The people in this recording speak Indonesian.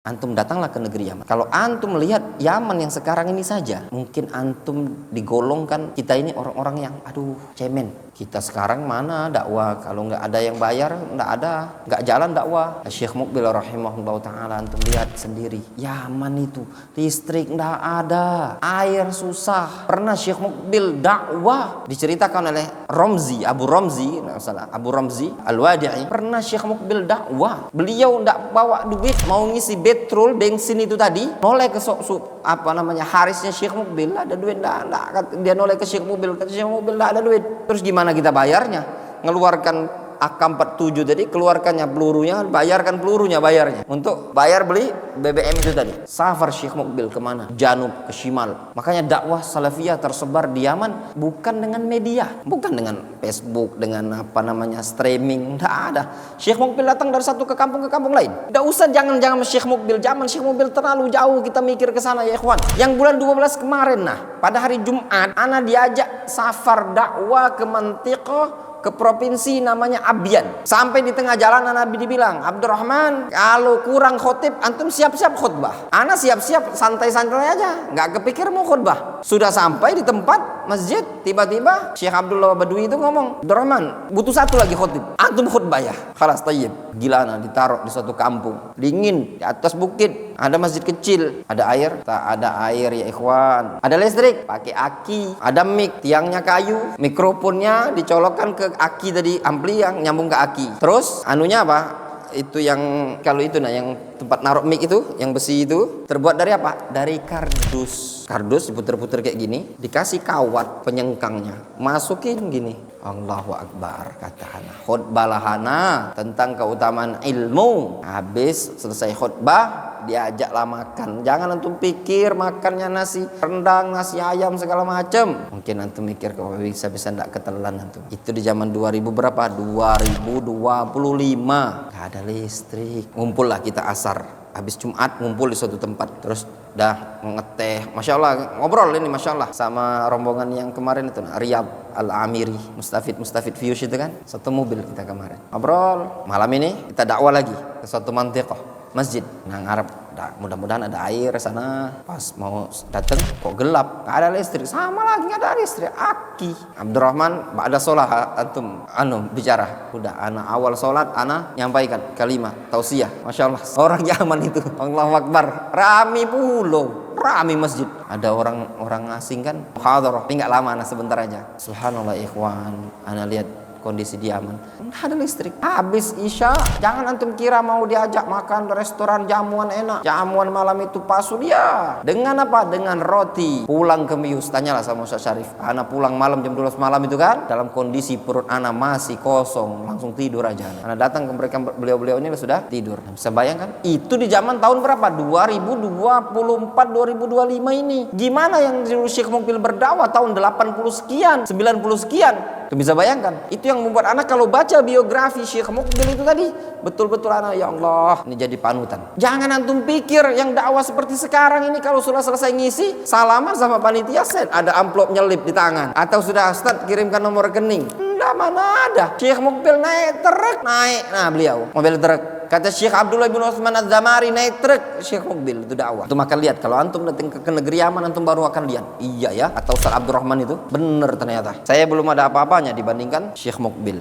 Antum datanglah ke negeri Yaman. Kalau antum melihat Yaman yang sekarang ini saja, mungkin antum digolongkan kita ini orang-orang yang cemen. Kita sekarang mana dakwah, kalau nggak ada yang bayar nggak ada, nggak jalan dakwah. Syekh Mukbil rahimahullah taala, antum lihat sendiri Yaman itu listrik nggak ada, air susah. Pernah Syekh Mukbil dakwah, diceritakan oleh Abu Ramzi Al-Wadi'i, pernah Syekh Mukbil dakwah, beliau nggak bawa duit, mau ngisi petrol bensin itu tadi, noleh ke harisnya Syekh Mukbil, ada duit enggak, dia noleh ke Syekh Mukbil, kata Syekh Mukbil enggak ada duit. Terus gimana kita bayarnya? Ngeluarkan AK-47 tadi, keluarkannya pelurunya, bayarkan pelurunya, bayarnya untuk bayar beli BBM itu tadi. Safar Syekh Mukbil kemana? Janub, ke Shimal. Makanya dakwah salafiyah tersebar di Yaman bukan dengan media, bukan dengan Facebook, dengan streaming, tidak ada. Syekh Mukbil datang dari satu ke kampung lain. Tidak usah, jangan Syekh Mukbil, zaman Syekh Mukbil terlalu jauh kita mikir ke sana ya ikhwan. Yang bulan 12 kemarin, pada hari Jumat, ana diajak safar dakwah ke Mantiqah, ke provinsi namanya Abyan. Sampai di tengah jalan Nabi dibilang, Abdurrahman, kalau kurang khotib antum siap-siap khutbah. Ana siap-siap santai-santai aja, nggak kepikir mau khutbah. Sudah sampai di tempat masjid, tiba-tiba Syekh Abdullah Badui itu ngomong, Abdurrahman, butuh satu lagi khotib, antum khutbah ya. Khalas tayyib. Gila, ditaruh di suatu kampung dingin di atas bukit, ada masjid kecil, ada air, tak ada air ya ikhwan, ada listrik pakai aki, ada mic, tiangnya kayu, mikrofonnya dicolokkan ke aki tadi, ampli yang nyambung ke aki. Terus anunya apa? Itu yang kalau itu yang tempat naruh mic itu, yang besi itu terbuat dari apa? Dari kardus. Kardus diputer-puter kayak gini, dikasih kawat penyengkangnya, masukin gini. Allahu Akbar, kata Hana. Khutbah Hana tentang keutamaan ilmu. Habis selesai khutbah, diajaklah makan. Jangan antum pikir makannya nasi rendang, nasi ayam segala macam. Mungkin antum mikir kalau bisa ndak ketelan antum. Itu di zaman 2000 berapa? 2025. Gak ada listrik. Ngumpullah kita asar. Habis Jumat ngumpul di suatu tempat, terus dah ngeteh, masya Allah, ngobrol ini masya Allah sama rombongan yang kemarin itu, Riyad Al-Amiri, Mustafid Fiyush itu kan, satu mobil kita kemarin ngobrol. Malam ini kita dakwah lagi ke suatu mantiqah masjid nang Arab. Mudah-mudahan ada air sana. Pas mau datang kok gelap, gak ada listrik, sama lagi gak ada listrik, aki. Abdurrahman ba'da sholat antum bicara, udah ana awal sholat ana nyampaikan kalimat tausiah. Masya Allah, orang Yaman itu, Allahu Akbar, rami masjid. Ada orang asing kan muhadharah, tapi gak lama, sebentar aja. Subhanallah ikhwan, ana lihat kondisi di Yaman, nggak ada listrik. Habis Isya, jangan antum kira mau diajak makan restoran jamuan enak, jamuan malam itu pasul ya. Dengan apa? Dengan roti. Pulang ke Mius, tanyalah sama Ustaz Syarif. Ana pulang malam jam 12 malam itu kan, dalam kondisi perut ana masih kosong, langsung tidur aja. Ana datang ke mereka, beliau-beliau ini sudah tidur. Bisa bayangkan? Itu di zaman tahun berapa? 2024, 2025 ini. Gimana yang Syekh Mukbil berdakwah tahun 80 sekian, 90 sekian? Tuh bisa bayangkan. Itu yang membuat anak kalau baca biografi Syekh Mukbil itu tadi, betul-betul anak, ya Allah, ini jadi panutan. Jangan antum pikir yang dakwah seperti sekarang ini kalau sudah selesai ngisi, salaman sama panitia set, ada amplop nyelip di tangan, atau sudah Ustaz kirimkan nomor rekening. Enggak, mana ada. Syekh Mukbil naik truk, beliau mobil truk. Kata Syekh Abdullah bin Utsman Az-Zamari, naik truk Syekh Mukbil, itu dakwah. Itu makan lihat, kalau antum datang ke negeri Yaman, antum baru akan lihat. Iya ya, atau Ustaz Abdurrahman itu benar ternyata. Saya belum ada apa-apanya dibandingkan Syekh Mukbil.